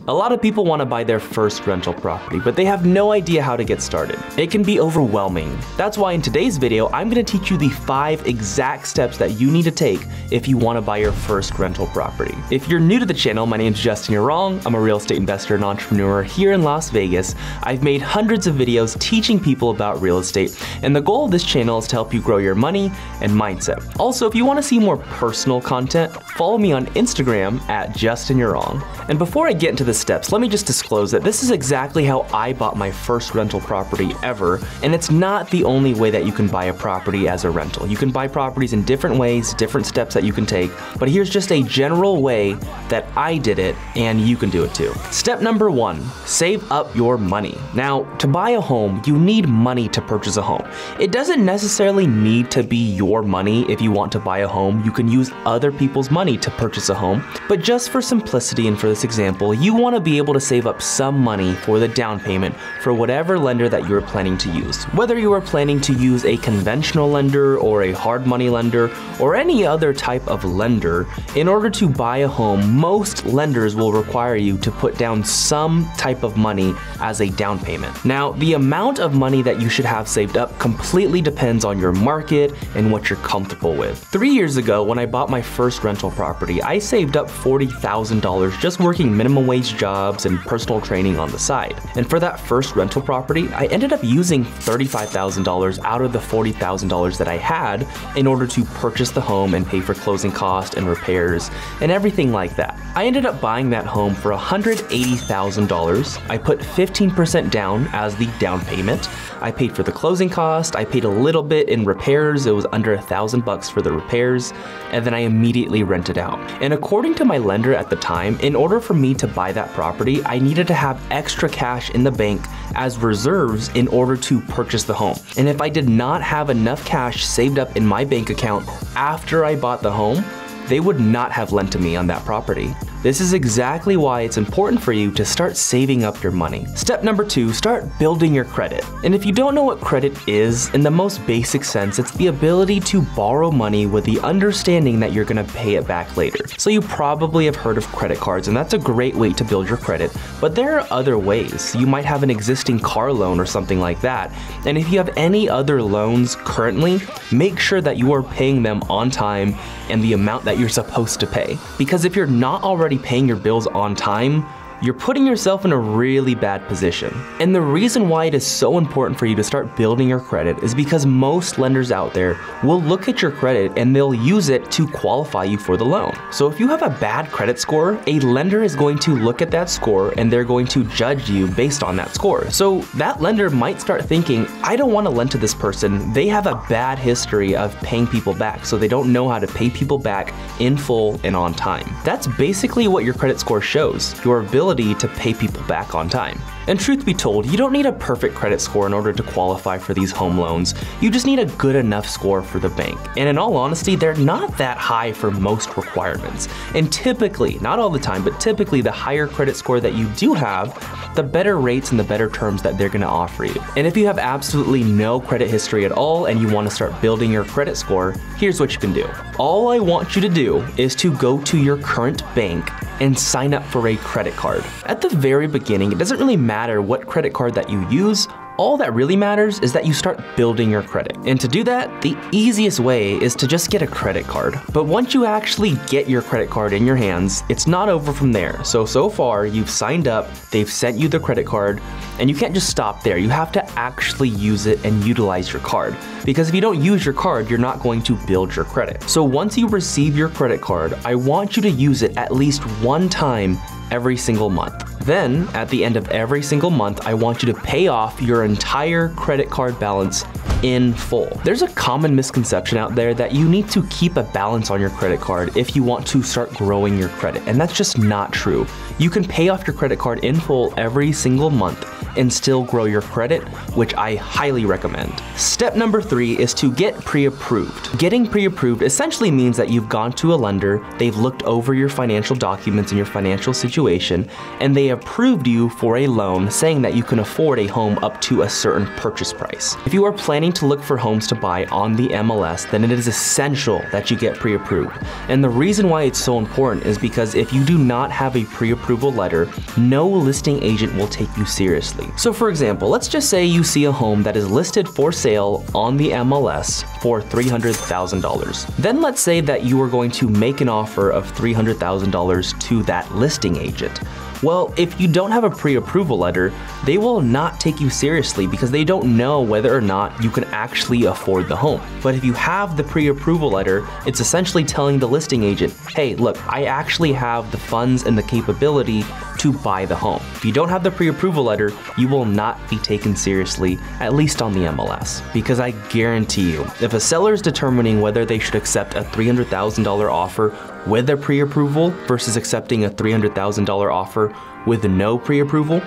A lot of people want to buy their first rental property, but they have no idea how to get started. It can be overwhelming. That's why in today's video, I'm going to teach you the 5 exact steps that you need to take if you want to buy your first rental property. If you're new to the channel, my name's Justin, you're wrong. I'm a real estate investor and entrepreneur here in Las Vegas. I've made hundreds of videos teaching people about real estate, and the goal of this channel is to help you grow your money and mindset. Also, if you want to see more personal content, follow me on Instagram at JustinYou'reWrong. And before I get into the steps, let me just disclose that this is exactly how I bought my first rental property ever, and it's not the only way that you can buy a property as a rental. You can buy properties in different ways, different steps that you can take, but here's just a general way that I did it, and you can do it too. Step number 1, save up your money. Now, to buy a home, you need money to purchase a home. It doesn't necessarily need to be your money if you want to buy a home. You can use other people's money to purchase a home, but just for simplicity and for this example, you want to be able to save up some money for the down payment for whatever lender that you're planning to use. Whether you are planning to use a conventional lender or a hard money lender or any other type of lender, in order to buy a home, most lenders will require you to put down some type of money as a down payment. Now, the amount of money that you should have saved up completely depends on your market and what you're comfortable with. 3 years ago, when I bought my first rental property, I saved up $40,000 just working minimum wage jobs and personal training on the side. And for that first rental property, I ended up using $35,000 out of the $40,000 that I had in order to purchase the home and pay for closing costs and repairs and everything like that. I ended up buying that home for $180,000. I put 15% down as the down payment. I paid for the closing cost. I paid a little bit in repairs. It was under $1,000 for the repairs, and then I immediately rented out. And according to my lender at the time, in order for me to buy that property, I needed to have extra cash in the bank as reserves in order to purchase the home. And if I did not have enough cash saved up in my bank account after I bought the home, they would not have lent to me on that property. This is exactly why it's important for you to start saving up your money. Step number 2, start building your credit. And if you don't know what credit is, in the most basic sense, it's the ability to borrow money with the understanding that you're gonna pay it back later. So you probably have heard of credit cards, and that's a great way to build your credit, but there are other ways. You might have an existing car loan or something like that. And if you have any other loans currently, make sure that you are paying them on time and the amount that you're supposed to pay. Because if you're not already paying your bills on time, you're putting yourself in a really bad position. And the reason why it is so important for you to start building your credit is because most lenders out there will look at your credit and they'll use it to qualify you for the loan. So if you have a bad credit score, a lender is going to look at that score and they're going to judge you based on that score. So that lender might start thinking, I don't want to lend to this person. They have a bad history of paying people back, so they don't know how to pay people back in full and on time. That's basically what your credit score shows, your ability to pay people back on time. And truth be told, you don't need a perfect credit score in order to qualify for these home loans. You just need a good enough score for the bank. And in all honesty, they're not that high for most requirements. And typically, not all the time, but typically the higher credit score that you do have, the better rates and the better terms that they're gonna offer you. And if you have absolutely no credit history at all and you wanna start building your credit score, here's what you can do. All I want you to do is to go to your current bank and sign up for a credit card. At the very beginning, it doesn't really matter what credit card that you use. All that really matters is that you start building your credit. And to do that, the easiest way is to just get a credit card. But once you actually get your credit card in your hands, it's not over from there. So far, you've signed up, they've sent you the credit card, and you can't just stop there. You have to actually use it and utilize your card. Because if you don't use your card, you're not going to build your credit. So once you receive your credit card, I want you to use it at least one time every single month. Then, at the end of every single month, I want you to pay off your entire credit card balance in full. There's a common misconception out there that you need to keep a balance on your credit card if you want to start growing your credit, and that's just not true. You can pay off your credit card in full every single month, and still grow your credit, which I highly recommend. Step number 3 is to get pre-approved. Getting pre-approved essentially means that you've gone to a lender, they've looked over your financial documents and your financial situation, and they approved you for a loan saying that you can afford a home up to a certain purchase price. If you are planning to look for homes to buy on the MLS, then it is essential that you get pre-approved. And the reason why it's so important is because if you do not have a pre-approval letter, no listing agent will take you seriously. So for example, let's just say you see a home that is listed for sale on the MLS for $300,000. Then let's say that you are going to make an offer of $300,000 to that listing agent. Well, if you don't have a pre-approval letter, they will not take you seriously because they don't know whether or not you can actually afford the home. But if you have the pre-approval letter, it's essentially telling the listing agent, hey, look, I actually have the funds and the capability to buy the home. If you don't have the pre-approval letter, you will not be taken seriously, at least on the MLS. Because I guarantee you, if a seller is determining whether they should accept a $300,000 offer with a pre-approval versus accepting a $300,000 offer with no pre-approval,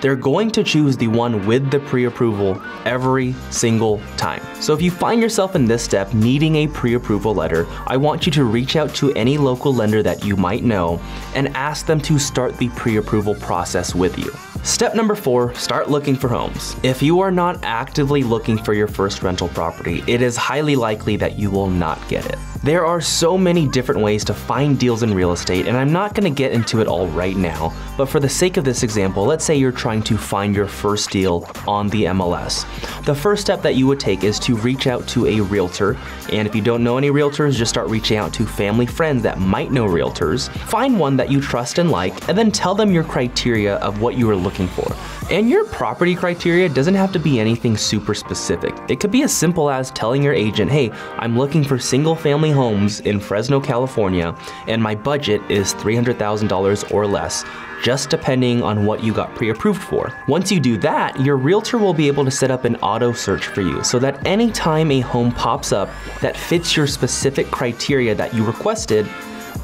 they're going to choose the one with the pre-approval every single time. So if you find yourself in this step needing a pre-approval letter, I want you to reach out to any local lender that you might know and ask them to start the pre-approval process with you. Step number 4, start looking for homes. If you are not actively looking for your first rental property, it is highly likely that you will not get it. There are so many different ways to find deals in real estate, and I'm not going to get into it all right now, but for the sake of this example, let's say you're trying to find your first deal on the MLS. The first step that you would take is to reach out to a realtor, and if you don't know any realtors, just start reaching out to family friends that might know realtors. Find one that you trust and like, and then tell them your criteria of what you are looking for. And your property criteria doesn't have to be anything super specific. It could be as simple as telling your agent, hey, I'm looking for single family homes in Fresno, California, and my budget is $300,000 or less, just depending on what you got pre-approved for. Once you do that, your realtor will be able to set up an auto search for you so that anytime a home pops up that fits your specific criteria that you requested,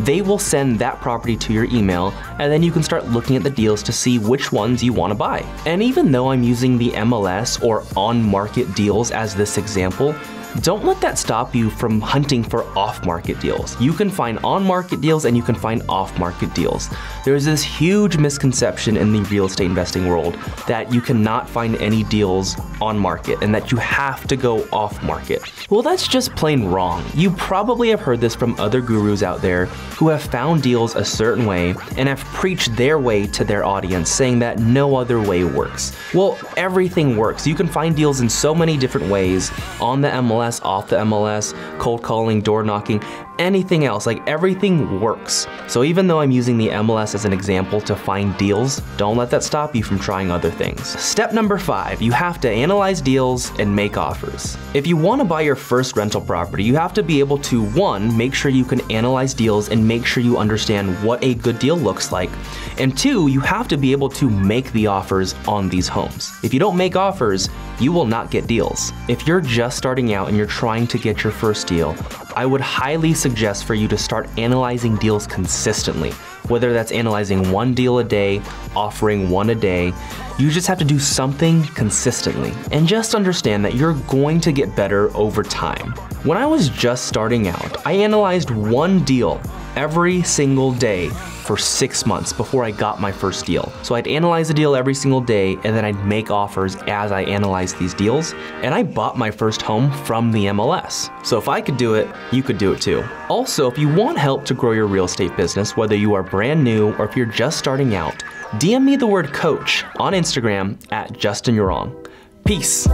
they will send that property to your email, and then you can start looking at the deals to see which ones you want to buy. And even though I'm using the MLS or on-market deals as this example, don't let that stop you from hunting for off-market deals. You can find on-market deals and you can find off-market deals. There's this huge misconception in the real estate investing world that you cannot find any deals on market and that you have to go off-market. Well, that's just plain wrong. You probably have heard this from other gurus out there who have found deals a certain way and have preached their way to their audience, saying that no other way works. Well, everything works. You can find deals in so many different ways on the MLS, off the MLS, cold calling, door knocking, anything else, like everything works. So even though I'm using the MLS as an example to find deals, don't let that stop you from trying other things. Step number 5, you have to analyze deals and make offers. If you want to buy your first rental property, you have to be able to, 1, make sure you can analyze deals and make sure you understand what a good deal looks like, and 2, you have to be able to make the offers on these homes. If you don't make offers, you will not get deals. If you're just starting out and you're trying to get your first deal, I would highly suggest for you to start analyzing deals consistently. Whether that's analyzing one deal a day, offering one a day, you just have to do something consistently. And just understand that you're going to get better over time. When I was just starting out, I analyzed one deal every single day for 6 months before I got my first deal. So I'd analyze a deal every single day and then I'd make offers as I analyzed these deals, and I bought my first home from the MLS. So if I could do it, you could do it too. Also, if you want help to grow your real estate business, whether you are brand new or if you're just starting out, DM me the word coach on Instagram at JustinYurong. Peace.